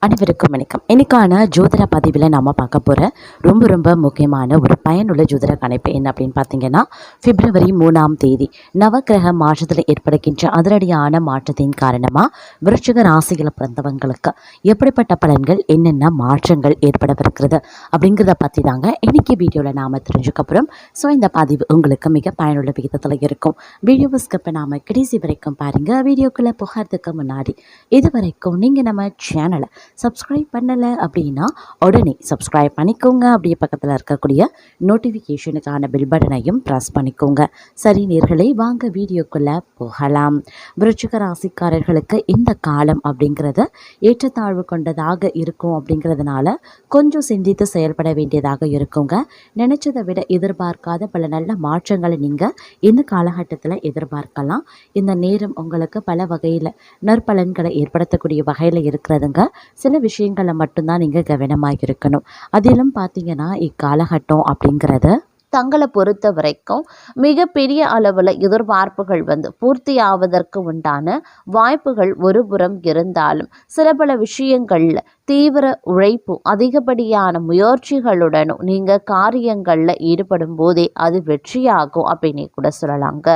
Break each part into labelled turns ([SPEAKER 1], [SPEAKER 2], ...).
[SPEAKER 1] அனைவருக்கும் வணக்கம். இன்னைக்கான ஜோதிட பதிவில் நாம் பார்க்க போகிற ரொம்ப முக்கியமான ஒரு பயனுள்ள ஜோதிட கணிப்பு என்ன அப்படின்னு பார்த்தீங்கன்னா, பிப்ரவரி 3ஆம் தேதி நவக்கிரக மாற்றத்தில் ஏற்படுகின்ற அதிரடியான மாற்றத்தின் காரணமாக விருச்சிக ராசியில் பிறந்தவங்களுக்கு எப்படிப்பட்ட பலன்கள், என்னென்ன மாற்றங்கள் ஏற்படவிருக்கிறது அப்படிங்கிறத பற்றி தாங்க இன்னைக்கு வீடியோவில் நாம் தெரிஞ்சுக்க போகிறோம். ஸோ இந்த பதிவு உங்களுக்கு மிக பயனுள்ள விகிதத்தில் இருக்கும். வீடியோவை ஸ்கிப் பண்ணாமல் கடைசி வரைக்கும் பாருங்கள். வீடியோக்குள்ளே போகிறதுக்கு முன்னாடி இது வரைக்கும் நீங்கள் நம்ம சேனலை சப்ஸ்கிரைப் பண்ணலை அப்படின்னா உடனே சப்ஸ்கிரைப் பண்ணிக்கோங்க. அப்படியே பக்கத்தில் இருக்கக்கூடிய நோட்டிஃபிகேஷனுக்கான பில் பட்டனையும் ப்ரெஸ் பண்ணிக்கோங்க. சரி நேர்களே, வாங்க வீடியோக்குள்ளே போகலாம். விருச்சிக ராசிக்காரர்களுக்கு இந்த காலம் அப்படிங்கிறது ஏற்றத்தாழ்வு கொண்டதாக இருக்கும். அப்படிங்கிறதுனால கொஞ்சம் சிந்தித்து செயல்பட வேண்டியதாக இருக்குங்க. நினைச்சதை விட எதிர்பார்க்காத பல நல்ல மாற்றங்களை நீங்கள் இந்த காலகட்டத்தில் எதிர்பார்க்கலாம். இந்த நேரம் உங்களுக்கு பல வகையில் நற்பலன்களை ஏற்படுத்தக்கூடிய வகையில் இருக்கிறதுங்க. சில விஷயங்களை மட்டும்தான் நீங்கள் கவனமாக இருக்கணும். அதிலும் பார்த்தீங்கன்னா இக்காலகட்டம் அப்படிங்கிறது தங்களை பொறுத்த வரைக்கும் மிகப்பெரிய அளவில் எதிர்பார்ப்புகள் பூர்த்தி ஆவதற்கு உண்டான வாய்ப்புகள் ஒரு புறம் இருந்தாலும் சில பல விஷயங்களில் தீவிர உழைப்பு, அதிகப்படியான முயற்சிகளுடனும் நீங்கள் காரியங்களில் ஈடுபடும் போதே அது வெற்றியாகும் அப்படின்னு கூட சொல்லலாங்க.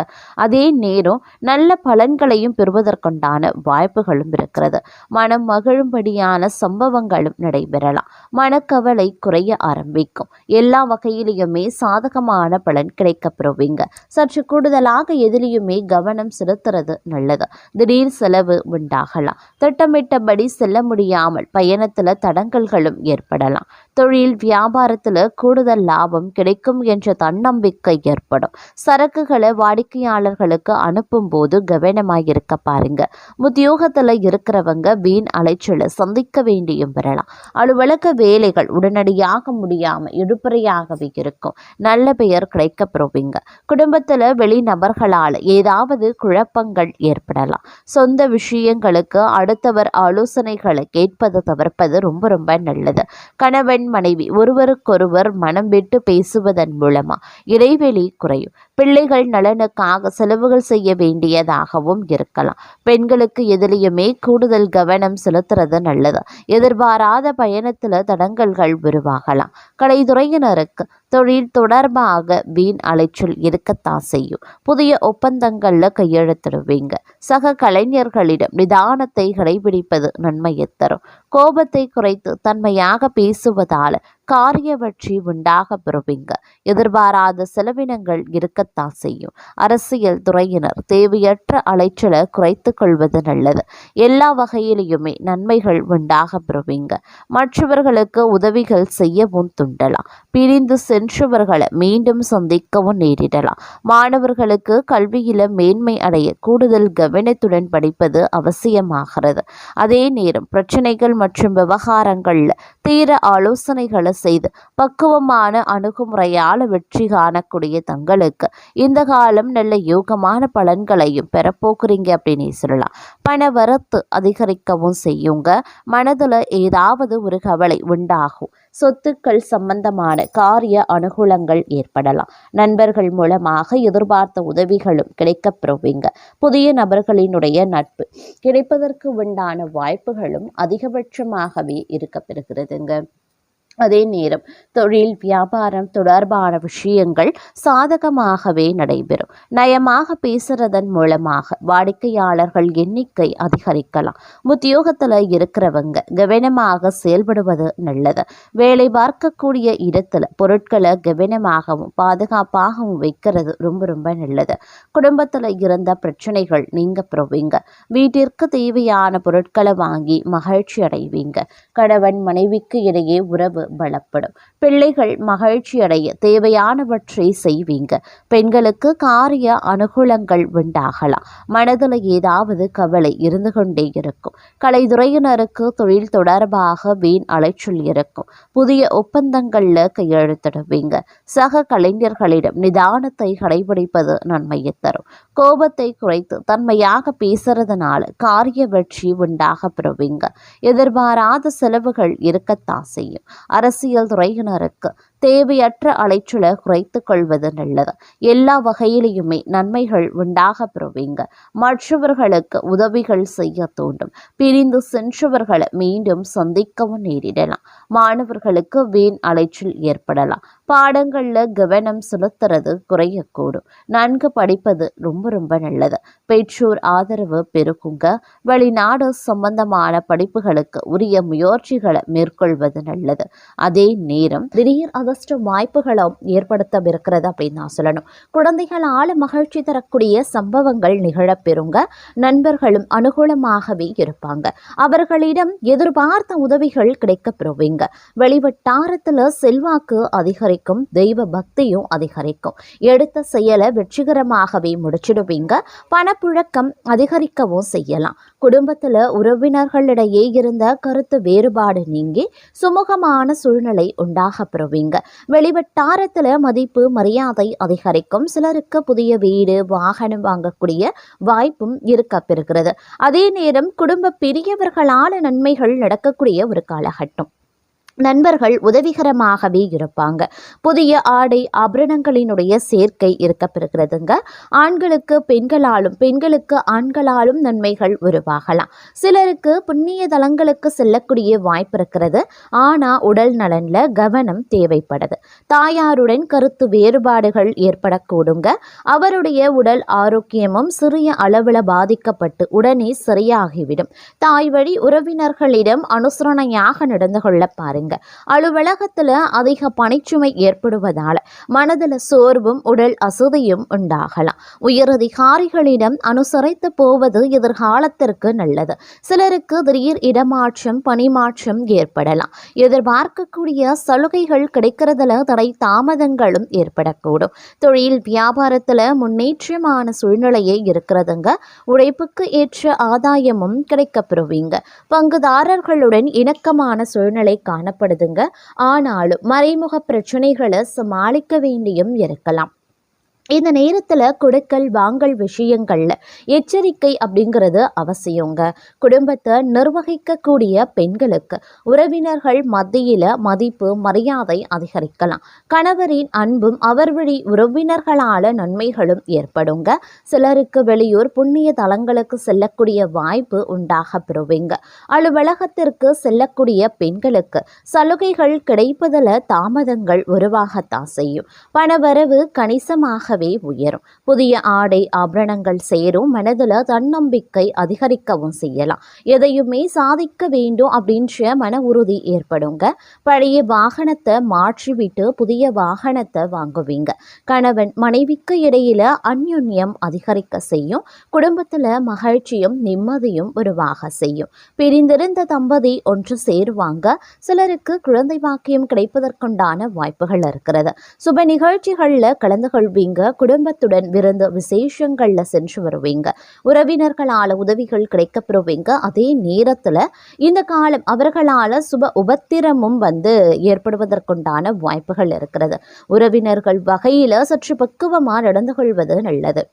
[SPEAKER 1] அதே நேரம் நல்ல பலன்களையும் பெறுவதற்குண்டான வாய்ப்புகளும் இருக்கிறது. மனம் மகிழும்படியான சம்பவங்களும் நடைபெறலாம். மனக்கவலை குறைய ஆரம்பிக்கும். எல்லா வகையிலையுமே சாதகமான பலன் கிடைக்கப்பெறுவீங்க. சற்று கூடுதலாக எதிலையுமே கவனம் செலுத்துறது நல்லது. திடீர் செலவு உண்டாகலாம். திட்டமிட்டபடி செல்ல முடியாமல் பயணத்தில் தடங்கல்களும் ஏற்படலாம். தொழில் வியாபாரத்தில் கூடுதல் லாபம் கிடைக்கும் என்ற தன்னம்பிக்கை ஏற்படும். சரக்குகளை வாடிக்கையாளர்களுக்கு அனுப்பும் போது கவனமாக இருக்க பாருங்க. உத்தியோகத்தில் இருக்கிறவங்க வீண் அலைச்சலை சந்திக்க வேண்டியும் வரலாம். அலுவலக வேலைகள் உடனடியாக முடியாமல் இழுபறையாகவே இருக்கும். நல்ல பெயர் கிடைக்கப்பெறுவீங்க. குடும்பத்தில் வெளிநபர்களால் ஏதாவது குழப்பங்கள் ஏற்படலாம். சொந்த விஷயங்களுக்கு அடுத்தவர் ஆலோசனைகளை கேட்பதை தவிர்ப்பது ரொம்ப நல்லது. கணவன் மனைவி ஒருவருக்கொருவர் மனம் விட்டு பேசுவதன் மூலமா இடைவெளி குறையும். பிள்ளைகள் நலனுக்காக செலவுகள் செய்ய வேண்டியதாகவும் இருக்கலாம். பெண்களுக்கு எதிலையுமே கூடுதல் கவனம் செலுத்துறது நல்லது. எதிர்பாராத பயணத்தில் தடங்கல்கள் உருவாகலாம். கலைத்துறையினருக்கு தொழில் தொடர்பாக வீண் அலைச்சல் இருக்கத்தான் செய்யும். புதிய ஒப்பந்தங்களில் கையெழுத்திடுவீங்க. சக கலைஞர்களிடம் நிதானத்தை கடைபிடிப்பது நன்மையை தரும். கோபத்தை குறைத்து தன்மையாக பேசுவதால் காரிய வெற்றி உண்டாக பெறுவீங்க. எதிர்பாராத செலவினங்கள் இருக்கத்தான் செய்யும். அரசியல் துறையினர் தேவையற்ற அலைச்சலை குறைத்து கொள்வது நல்லது. எல்லா வகையிலையுமே நன்மைகள் உண்டாக பெறுவீங்க. மற்றவர்களுக்கு உதவிகள் செய்யவும் துண்டலாம். பிரிந்து சென்றவர்களை மீண்டும் சந்திக்கவும் நேரிடலாம். மாணவர்களுக்கு கல்வியில மேன்மை அடைய கூடுதல் கவனத்துடன் படிப்பது அவசியமாகிறது. அதே நேரம் பிரச்சனைகள் மற்றும் விவகாரங்களில் தீர ஆலோசனைகளை செய்து பக்குவமான அணுகுமுறையால் வெற்றி காணக்கூடிய தங்களுக்கு இந்த காலம் நல்ல யோகமான பலன்களையும் பெறப்போக்குறீங்க அப்படின்னு சொல்லலாம். பண வரத்து அதிகரிக்கவும் செய்யுங்க. மனதில் ஏதாவது ஒரு கவலை உண்டாகும். சொத்துக்கள் சம்பந்தமான காரிய அனுகூலங்கள் ஏற்படலாம். நண்பர்கள் மூலமாக எதிர்பார்த்த உதவிகளும் கிடைக்கப்பெறுவீங்க. புதிய நபர்களினுடைய நட்பு கிடைப்பதற்கு உண்டான வாய்ப்புகளும் அதிகபட்சமாகவே இருக்கப்பெறுகிறதுங்க. அதே நேரம் தொழில் வியாபாரம் தொடர்பான விஷயங்கள் சாதகமாகவே நடைபெறும். நயமாக பேசுறதன் மூலமாக வாடிக்கையாளர்கள் எண்ணிக்கை அதிகரிக்கலாம். உத்தியோகத்தில் இருக்கிறவங்க கவனமாக செயல்படுவது நல்லது. வேலை பார்க்கக்கூடிய இடத்துல பொருட்களை கவனமாகவும் பாதுகாப்பாகவும் வைக்கிறது ரொம்ப நல்லது. குடும்பத்தில் இருந்த பிரச்சனைகள் நீங்க பெறுவீங்க. வீட்டிற்கு தேவையான பொருட்களை வாங்கி மகிழ்ச்சி அடைவீங்க. கணவன் மனைவிக்கு இடையே உறவு பலப்படும். பிள்ளைகள் மகிழ்ச்சி அடைய தேவையானவற்றை செய்வீங்க. பெண்களுக்கு காரிய அனுகூலங்கள் உண்டாகலாம். மனதில் ஏதாவது கவலை இருந்து கொண்டே இருக்கும். கலைத்துறையினருக்கு தொழில் தொடர்பாக வீண் அலைச்சல் இருக்கும். புதிய ஒப்பந்தங்கள்ல கையெழுத்திடுவீங்க. சக கலைஞர்களிடம் நிதானத்தை கடைபிடிப்பது நன்மையை தரும். கோபத்தை குறைத்து தன்மையாக பேசுறதுனால காரிய வெற்றி உண்டாக பெறுவீங்க. எதிர்பாராத செலவுகள் இருக்கத்தான் செய்யும். அரசியல் துறையினருக்கு
[SPEAKER 2] தேவையற்ற அலைச்சலை குறைத்துக் கொள்வது நல்லது. எல்லா வகையிலையுமே நன்மைகள் உண்டாக பெறுவீங்க. மற்றவர்களுக்கு உதவிகள் செய்ய தூண்டும். பிரிந்து சென்றவர்களை மீண்டும் சந்திக்கவும் நேரிடலாம். மாணவர்களுக்கு வீண் அலைச்சல் ஏற்படலாம். பாடங்கள்ல கவனம் செலுத்துறது குறையக்கூடும். நன்கு படிப்பது ரொம்ப நல்லது. பெற்றோர் ஆதரவு பெருக்குங்க. வெளிநாடு சம்பந்தமான படிப்புகளுக்கு உரிய முயற்சிகளை மேற்கொள்வது நல்லது. அதே நேரம் திடீர் அதிர்ஷ்ட வாய்ப்புகளும் ஏற்படுத்தவிருக்கிறது அப்படின்னு நான் சொல்லணும். குழந்தைகளால் மகிழ்ச்சி தரக்கூடிய சம்பவங்கள் நிகழப்பெறுங்க. நண்பர்களும் அனுகூலமாகவே இருப்பாங்க. அவர்களிடம் எதிர்பார்த்த உதவிகள் கிடைக்கப் பெறுவீங்க. வெளிவட்டாரத்துல செல்வாக்கு அதிகரிக்கும். தெய்வ பக்தியும் அதிகரிக்கும். எடுத்த செயலை வெற்றிகரமாகவே முடிச்சிடுவீங்க. பணப்புழக்கம் அதிகரிக்கவும் செய்யலாம். குடும்பத்துல உறவினர்களிடையே இருந்த கருத்து வேறுபாடு நீங்கி சுமூகமான சூழ்நிலை உண்டாக பெறுவீங்க. வெளிவட்டாரத்துல மதிப்பு மரியாதை அதிகரிக்கும். சிலருக்கு புதிய வீடு வாகனம் வாங்கக்கூடிய வாய்ப்பும் இருக்க பெறுகிறது. அதே நேரம் குடும்ப பெரியவர்களான நன்மைகள் நடக்கக்கூடிய ஒரு காலகட்டம். நண்பர்கள் உதவிகரமாகவே இருப்பாங்க. புதிய ஆடை ஆபரணங்களினுடைய சேர்க்கை இருக்கப்பெறுகிறதுங்க. ஆண்களுக்கு பெண்களாலும் பெண்களுக்கு ஆண்களாலும் நன்மைகள் உருவாகலாம். சிலருக்கு புண்ணிய தலங்களுக்கு செல்லக்கூடிய வாய்ப்பு இருக்கிறது. ஆனால் உடல் நலனில் கவனம் தேவைப்படுது. தாயாருடன் கருத்து வேறுபாடுகள் ஏற்படக்கூடுங்க. அவருடைய உடல் ஆரோக்கியமும் சிறிய அளவில் பாதிக்கப்பட்டு உடனே சரியாகிவிடும். தாய் வழி உறவினர்களிடம் அனுசரணையாக நடந்து கொள்ள பாருங்க. அலுவலகத்துல அதிக பணிச்சுமை ஏற்படுவதால மனதில் சோர்வும் உடல் அசதியும் உண்டாகலாம். உயரதிகாரிகளிடம் அனுசரித்து போவது எதிர்காலத்திற்கு நல்லது. சிலருக்கு திடீர் இடமாற்றம் பணிமாற்றம் ஏற்படலாம். எதிர்பார்க்கக்கூடிய சலுகைகள் கிடைக்கிறதுல தடை தாமதங்களும் ஏற்படக்கூடும். தொழில் வியாபாரத்துல முன்னேற்றமான சூழ்நிலையே இருக்கிறதுங்க. உழைப்புக்கு ஏற்ற ஆதாயமும் கிடைக்கப்பெறுவீங்க. பங்குதாரர்களுடன் இணக்கமான சூழ்நிலை காண ஆனாலும் மறைமுக பிரச்சனைகளை சமாளிக்க வேண்டியும் இருக்கலாம். இந்த நேரத்தில் கொடுக்கல் வாங்கல் விஷயங்கள்ல எச்சரிக்கை அப்படிங்கிறது அவசியங்க. குடும்பத்தை நிர்வகிக்கக்கூடிய பெண்களுக்கு உறவினர்கள் மத்தியில மதிப்பு மரியாதை அதிகரிக்கலாம். கணவரின் அன்பும் அவர் வழி உறவினர்களால நன்மைகளும் ஏற்படுங்க. சிலருக்கு வெளியூர் புண்ணிய தலங்களுக்கு செல்லக்கூடிய வாய்ப்பு உண்டாக பெறுவீங்க. அலுவலகத்திற்கு செல்லக்கூடிய பெண்களுக்கு சலுகைகள் கிடைப்பதில் தாமதங்கள் உருவாகத்தான் செய்யும். பணவரவு கணிசமாக உயரும். புதிய ஆடை ஆபரணங்கள் சேரும். மனதில் தன்னம்பிக்கை அதிகரிக்கவும் செய்யலாம். எதையுமே சாதிக்க வேண்டும் அப்படின்ற மன உறுதி ஏற்படுங்க. பழைய வாகனத்தை மாற்றிவிட்டு புதிய வாகனத்தை வாங்குவீங்க. கணவன் மனைவிக்கு இடையில அந்யோன்யம் அதிகரிக்க செய்யும். குடும்பத்துல மகிழ்ச்சியும் நிம்மதியும் உருவாக செய்யும். பிரிந்திருந்த தம்பதி ஒன்று சேருவாங்க. சிலருக்கு குழந்தை பாக்கியம் கிடைப்பதற்குண்டான வாய்ப்புகள் இருக்கிறது. சுப நிகழ்ச்சிகள்ல கலந்து கொள்வீங்க. குடும்பத்துடன் விருந்து விசேஷங்கள்ல சென்று வருவீங்க. உறவினர்களால உதவிகள் கிடைக்கப்பெறுவீங்க. அதே நேரத்துல இந்த காலம் அவர்களால சுப உபத்திரமும் ஏற்படுவதற்குண்டான வாய்ப்புகள் இருக்கிறது. உறவினர்கள் வகையில சற்று பக்குவமா நடந்து கொள்வது நல்லது.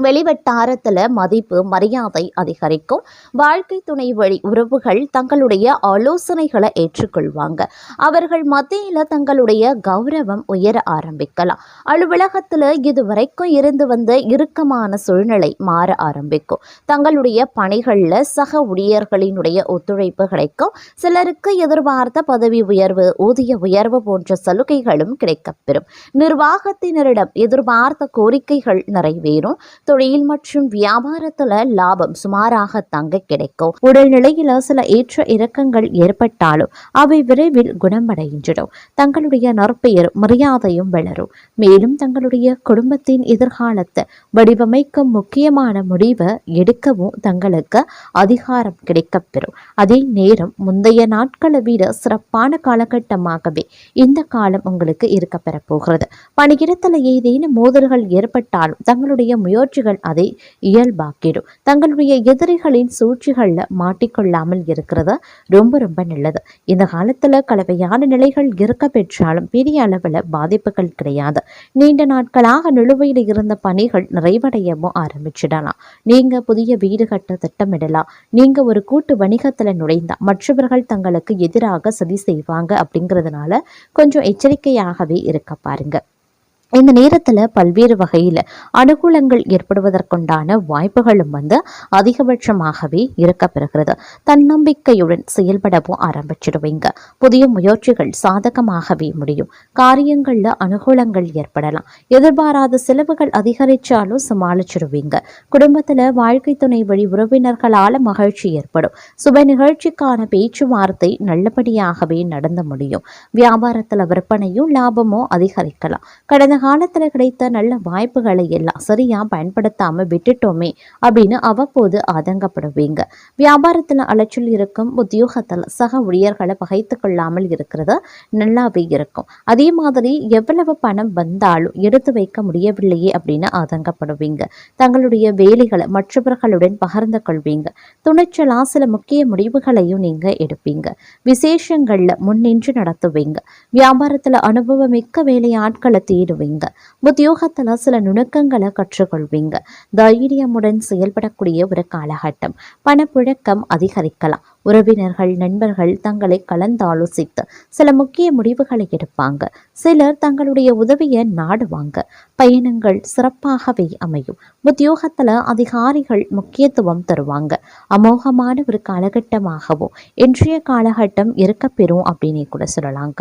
[SPEAKER 2] வெளிவட்டாரத்தில் மதிப்பு மரியாதை அதிகரிக்கும். வாழ்க்கை துணை வழி உறவுகள் தங்களுடைய ஆலோசனைகளை ஏற்றுக்கொள்வாங்க. அவர்கள் மத்தியில் தங்களுடைய கௌரவம் உயர ஆரம்பிக்கலாம். அலுவலகத்தில் இதுவரைக்கும் இருந்து வந்த இறுக்கமான சூழ்நிலை மாற ஆரம்பிக்கும். தங்களுடைய பணிகளில் சக ஊழியர்களினுடைய ஒத்துழைப்பு கிடைக்கும். சிலருக்கு எதிர்பார்த்த பதவி உயர்வு ஊதிய உயர்வு போன்ற சலுகைகளும் கிடைக்கப்பெறும். நிர்வாகத்தினரிடம் எதிர்பார்த்த கோரிக்கைகள் நிறைவேறும். தொழில் மற்றும் வியாபாரத்துல லாபம் சுமாராக தங்க கிடைக்கும். உடல்நிலையில சில ஏற்ற இறக்கங்கள் ஏற்பட்டாலும் அவை விரைவில் குணமடைகின்றன. தங்களுடைய நற்பெயர் மரியாதையும் வளரும். மேலும் தங்களுடைய குடும்பத்தின் எதிர்காலத்தை வடிவமைக்கும் முக்கியமான முடிவை எடுக்கவும் தங்களுக்கு அதிகாரம் கிடைக்கப்பெறும். அதே நேரம் முந்தைய நாட்களை விட சிறப்பான காலகட்டமாகவே இந்த காலம் உங்களுக்கு இருக்க பெறப்போகிறது. பணியிடத்தில் ஏதேனும் மோதல்கள் ஏற்பட்டாலும் தங்களுடைய முயற்சி முயற்சிகள் அதை இயல்பாக்கிடும். தங்களுடைய எதிரிகளின் சூழ்ச்சிகளில் மாட்டிக்கொள்ளாமல் இருக்கிறது ரொம்ப ரொம்ப நல்லது. இந்த காலத்துல கலவையான நிலைகள் இருக்க பெற்றாலும் பெரிய அளவில் பாதிப்புகள் கிடையாது. நீண்ட நாட்களாக நிலுவையில் இருந்த பணிகள் நிறைவடையவும் ஆரம்பிச்சிடலாம். நீங்க புதிய வீடு கட்ட திட்டமிடலாம். நீங்க ஒரு கூட்டு வணிகத்துல நுழைந்தா மற்றவர்கள் தங்களுக்கு எதிராக சதி செய்வாங்க அப்படிங்கிறதுனால கொஞ்சம் எச்சரிக்கையாகவே இருக்க பாருங்க. இந்த நேரத்தில் பல்வேறு வகையில் அனுகூலங்கள் ஏற்படுவதற்குண்டான வாய்ப்புகளும் அதிகபட்சமாகவே இருக்கப்பெறுகிறது. தன்னம்பிக்கையுடன் செயல்படவும் ஆரம்பிச்சிடுவீங்க. புதிய முயற்சிகள் சாதகமாகவே முடியும். காரியங்களில் அனுகூலங்கள் ஏற்படலாம். எதிர்பாராத செலவுகள் அதிகரித்தாலும் சமாளிச்சிடுவீங்க. குடும்பத்தில் வாழ்க்கை துணை வழி உறவினர்களால் மகிழ்ச்சி ஏற்படும். சுப நிகழ்ச்சிக்கான பேச்சுவார்த்தை நல்லபடியாகவே நடந்து முடியும். வியாபாரத்தில் விற்பனையும் லாபமும் அதிகரிக்கலாம். கடந்த காலத்தில் கிடைத்த நல்ல வாய்ப்புகளை எல்லாம் சரியா பயன்படுத்தாம விட்டுட்டோமே அப்படின்னு அவ்வப்போது ஆதங்கப்படுவீங்க. வியாபாரத்தில் அலைச்சல் இருக்கும். உத்தியோகத்தில் சக ஊழியர்களை பகைத்து கொள்ளாமல் இருக்கிறது நல்லாவே இருக்கும். அதே மாதிரி எவ்வளவு பணம் வந்தாலும் எடுத்து வைக்க முடியவில்லையே அப்படின்னு ஆதங்கப்படுவீங்க. தங்களுடைய வேலைகளை மற்றவர்களுடன் பகிர்ந்து கொள்வீங்க. துணிச்சலா சில முக்கிய முடிவுகளையும் நீங்க எடுப்பீங்க. விசேஷங்கள்ல முன்னின்று நடத்துவீங்க. வியாபாரத்தில் அனுபவமிக்க வேலையாட்களை தேடுவீங்க. உத்தியோகத்துல சில நுணுக்கங்களை கற்றுக்கொள்வீங்க. தைரியமுடன் செயல்படக்கூடிய ஒரு காலகட்டம். பணப்புழக்கம் அதிகரிக்கலாம். உறவினர்கள் நண்பர்கள் தங்களை கலந்தாலோசித்து சில முக்கிய முடிவுகளை எடுப்பாங்க. சிலர் தங்களுடைய உதவியை நாடுவாங்க. பயணங்கள் சிறப்பாகவே அமையும். உத்தியோகத்துல அதிகாரிகள் முக்கியத்துவம் தருவாங்க. அமோகமான ஒரு காலகட்டமாகவும் இன்றைய காலகட்டம் இருக்க பெறும் அப்படின்னு கூட சொல்லலாங்க.